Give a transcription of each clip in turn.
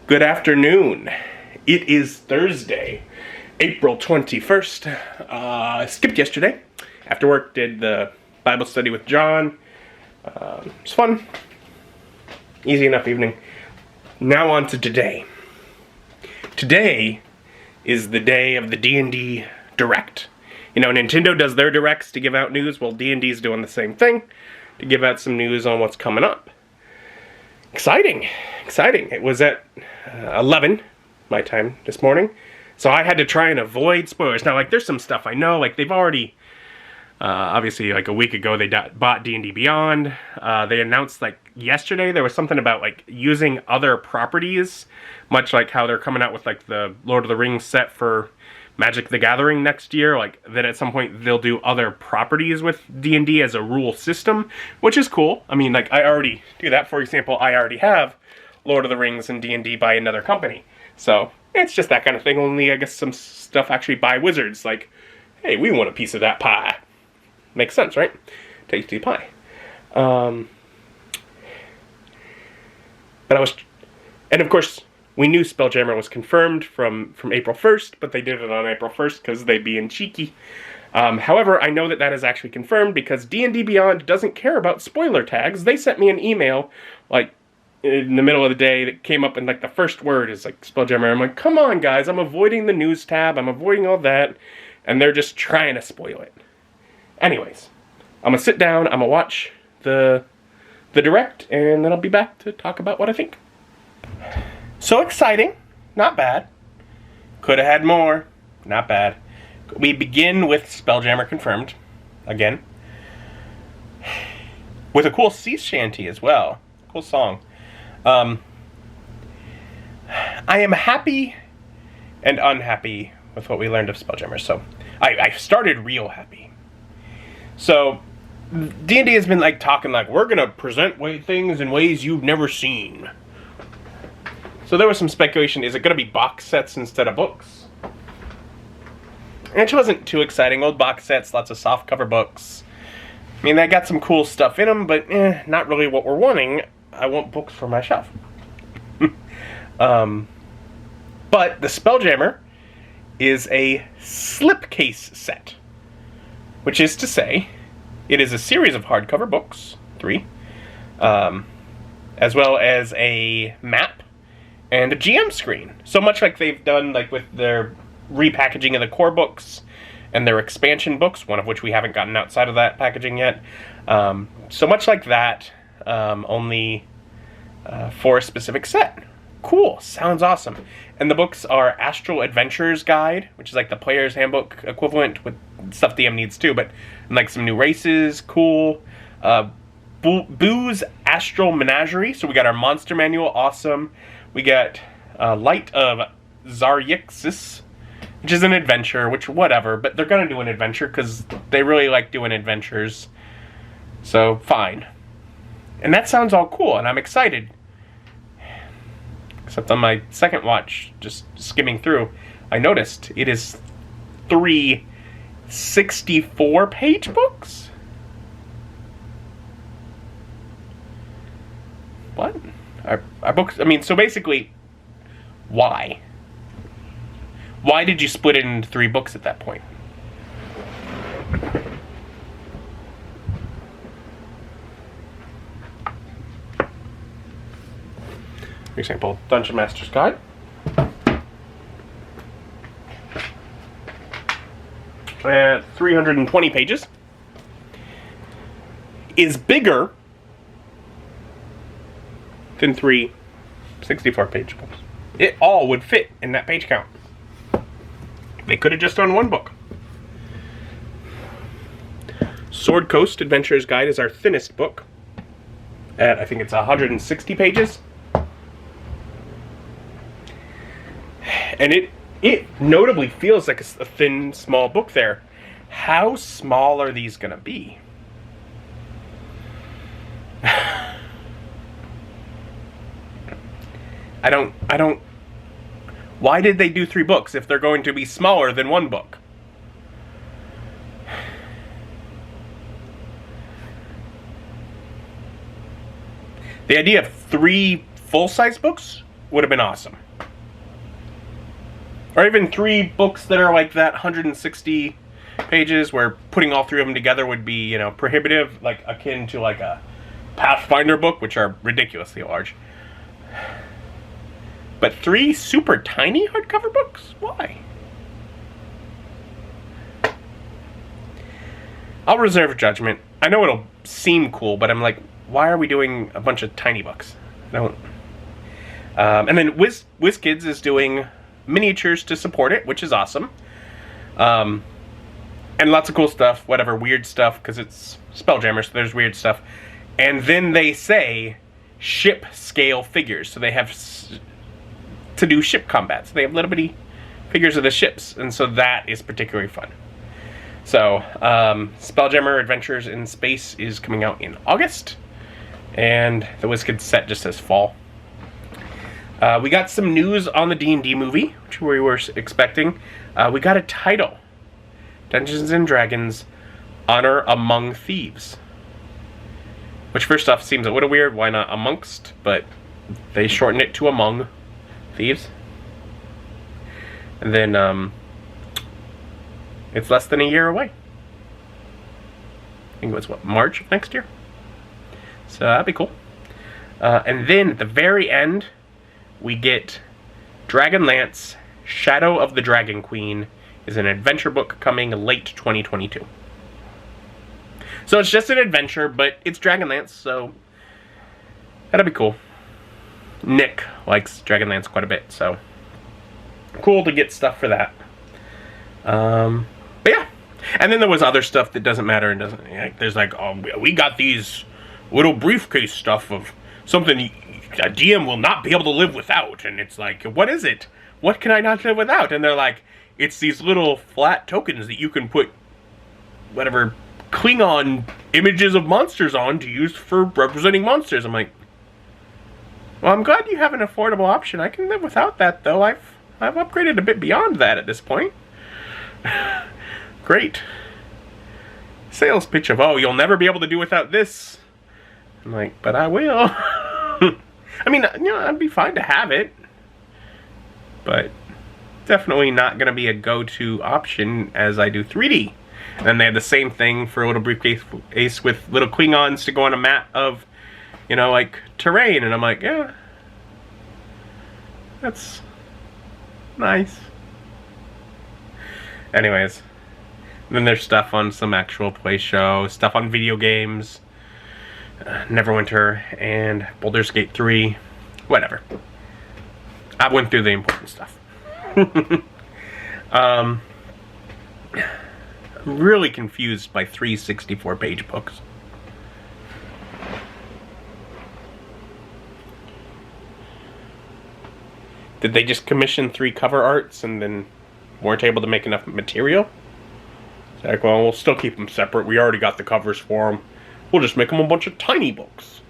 Good afternoon. It is Thursday, April 21st. Skipped yesterday. After work, did the Bible study with John. It was fun. Easy enough evening. Now on to today. Today is the day of the D&D Direct. You know, Nintendo does their directs to give out news. Well, D&D's doing the same thing to give out some news on what's coming up. Exciting. It was at 11 my time this morning, so I had to try and avoid spoilers. Now, like, there's some stuff I know, like, they've already, obviously, like, a week ago, they bought D&D Beyond. They announced, like, yesterday, there was something about, like, using other properties, much like how they're coming out with, like, the Lord of the Rings set for Magic the Gathering next year. Like, then at some point they'll do other properties with D&D as a rule system, which is cool. I mean, like, I already do that. For example, I already have Lord of the Rings and D&D by another company. So, it's just that kind of thing, only I guess some stuff actually by Wizards. Like, hey, we want a piece of that pie. Makes sense, right? Tasty pie. And of course, we knew Spelljammer was confirmed from April 1st, but they did it on April 1st because they being cheeky. However, I know that is actually confirmed because D&D Beyond doesn't care about spoiler tags. They sent me an email, like, in the middle of the day that came up and, like, the first word is, like, Spelljammer. I'm like, come on, guys, I'm avoiding the news tab, I'm avoiding all that, and they're just trying to spoil it. Anyways, I'm gonna sit down, I'm gonna watch the Direct, and then I'll be back to talk about what I think. So exciting, not bad. Could have had more, not bad. We begin with Spelljammer Confirmed, again. With a cool sea shanty as well. Cool song. I am happy and unhappy with what we learned of Spelljammer. So, I started real happy. So, D&D has been, like, talking like, we're gonna present things in ways you've never seen. So there was some speculation, is it going to be box sets instead of books? Which wasn't too exciting. Old box sets, lots of softcover books. I mean, they got some cool stuff in them, but not really what we're wanting. I want books for my shelf. But the Spelljammer is a slipcase set. Which is to say, it is a series of hardcover books, 3, as well as a map, and a GM screen. So much like they've done, like, with their repackaging of the core books and their expansion books, one of which we haven't gotten outside of that packaging yet. So much like that, only for a specific set. Cool, sounds awesome. And the books are Astral Adventures Guide, which is like the player's handbook equivalent with stuff DM needs too, but like some new races, cool. Boo's Astral Menagerie, so we got our monster manual, awesome. We got Light of Zaryxis, which is an adventure, which whatever, but they're gonna do an adventure because they really like doing adventures. So, fine. And that sounds all cool, and I'm excited. Except on my second watch, just skimming through, I noticed it is 3 64-page books? What? Our books, I mean, so basically, why? Why did you split it into 3 books at that point? For example, Dungeon Master's Guide. At 320 pages. Is bigger than 3 64-page books. It all would fit in that page count. They could have just done 1 book. Sword Coast Adventurer's Guide is our thinnest book. At, I think it's 160 pages. And it notably feels like a thin, small book there. How small are these gonna be? I don't... Why did they do 3 books if they're going to be smaller than 1 book? The idea of 3 full-size books would have been awesome. Or even 3 books that are like that, 160 pages, where putting all 3 of them together would be, you know, prohibitive, like akin to like a Pathfinder book, which are ridiculously large. But 3 super tiny hardcover books? Why? I'll reserve judgment. I know it'll seem cool, but I'm like, why are we doing a bunch of tiny books? I don't. And then WizKids is doing miniatures to support it, which is awesome. And lots of cool stuff, whatever, weird stuff, because it's Spelljammer, so there's weird stuff. And then they say ship scale figures, so they have to do ship combat. So they have little bitty figures of the ships, and so that is particularly fun. So, Spelljammer Adventures in Space is coming out in August, and the WizKids set just says fall. We got some news on the D&D movie, which we were expecting. We got a title. Dungeons & Dragons Honor Among Thieves. Which first off seems a little weird, why not amongst? But they shortened it to Among Thieves. And then, it's less than a year away. I think it was, what, March of next year? So that'd be cool. And then at the very end, we get Dragonlance, Shadow of the Dragon Queen, is an adventure book coming late 2022. So it's just an adventure, but it's Dragonlance, so that'll be cool. Nick likes Dragonlance quite a bit, so cool to get stuff for that. But yeah. And then there was other stuff that doesn't matter and doesn't, like, there's like, oh, we got these little briefcase stuff of something a DM will not be able to live without. And it's like, what is it? What can I not live without? And they're like, it's these little flat tokens that you can put whatever Klingon images of monsters on to use for representing monsters. I'm like, well, I'm glad you have an affordable option. I can live without that, though. I've upgraded a bit beyond that at this point. Great. Sales pitch of, oh, you'll never be able to do without this. I'm like, but I will. I mean, you know, I'd be fine to have it. But definitely not going to be a go-to option as I do 3D. And then they have the same thing for a little briefcase with little Klingons to go on a map of, you know, like, terrain. And I'm like, yeah. That's nice. Anyways. Then there's stuff on some actual play show, stuff on video games, Neverwinter, and Baldur's Gate 3, whatever. I went through the important stuff. I'm really confused by 3 64-page books. Did they just commission 3 cover arts and then weren't able to make enough material? It's like, well, we'll still keep them separate. We already got the covers for them. We'll just make them a bunch of tiny books.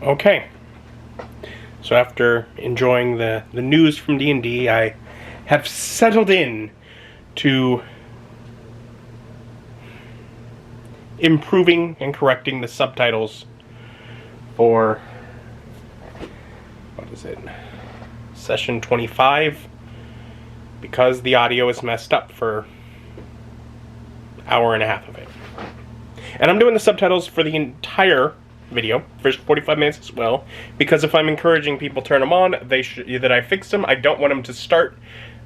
Okay. So after enjoying the news from D&D, I have settled in to improving and correcting the subtitles for, what is it, session 25, because the audio is messed up for an hour and a half of it. And I'm doing the subtitles for the entire video, first 45 minutes as well, because if I'm encouraging people to turn them on, that I fix them. I don't want them to start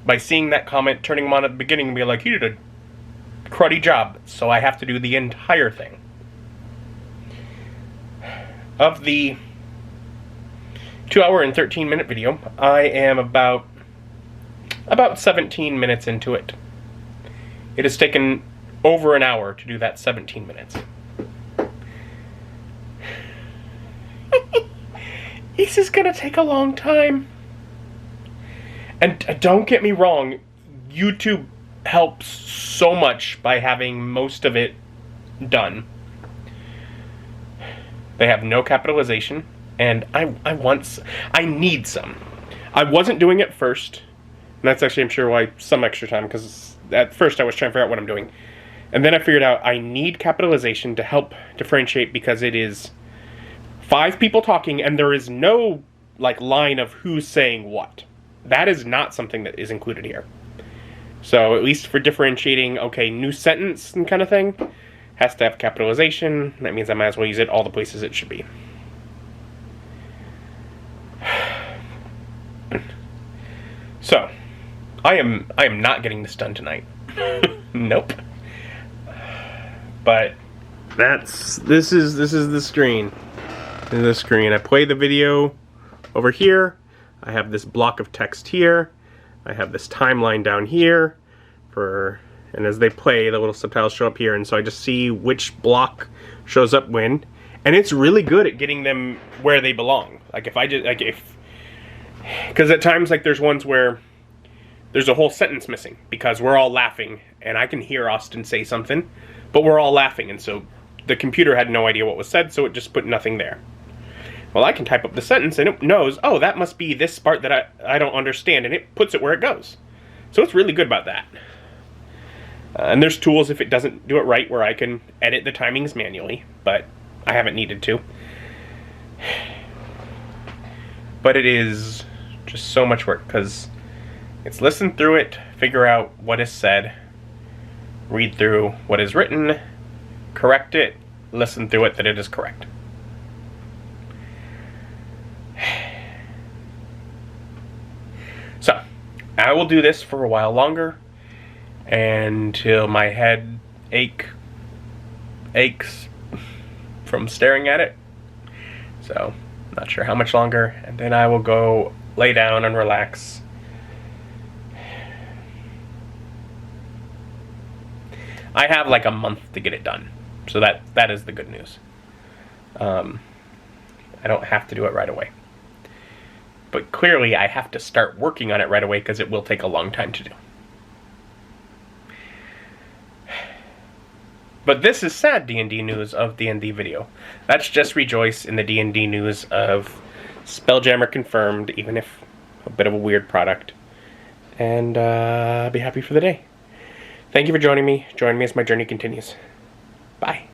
by seeing that comment, turning them on at the beginning and be like, you did a cruddy job. So I have to do the entire thing. Of the 2 hour and 13 minute video, I am about 17 minutes into it. It has taken over an hour to do that 17 minutes. This is gonna take a long time. And don't get me wrong, YouTube helps so much by having most of it done. They have no capitalization, and I need some. I wasn't doing it first, and that's actually, I'm sure, why some extra time, because at first I was trying to figure out what I'm doing. And then I figured out I need capitalization to help differentiate, because it is 5 people talking, and there is no, like, line of who's saying what. That is not something that is included here. So, at least for differentiating, okay, new sentence and kind of thing, has to have capitalization. That means I might as well use it all the places it should be. So, I am not getting this done tonight. Nope. But this is the screen. This is the screen. I play the video over here. I have this block of text here. I have this timeline down here and as they play, the little subtitles show up here, and so I just see which block shows up when, and it's really good at getting them where they belong. Like because at times, like, there's ones where there's a whole sentence missing because we're all laughing, and I can hear Austin say something, but we're all laughing, and so the computer had no idea what was said, so it just put nothing there. Well, I can type up the sentence, and it knows, oh, that must be this part that I don't understand, and it puts it where it goes. So it's really good about that. And there's tools if it doesn't do it right where I can edit the timings manually, but I haven't needed to. But it is just so much work, because it's listen through it, figure out what is said, read through what is written, correct it, listen through it that it is correct. So, I will do this for a while longer until my head aches from staring at it. So, not sure how much longer, and then I will go lay down and relax. I have like a month to get it done, so that is the good news. I don't have to do it right away. But clearly I have to start working on it right away because it will take a long time to do. But this is sad D&D news of D&D video. That's just rejoice in the D&D news of Spelljammer Confirmed, even if a bit of a weird product. And be happy for the day. Thank you for joining me. Join me as my journey continues. Bye.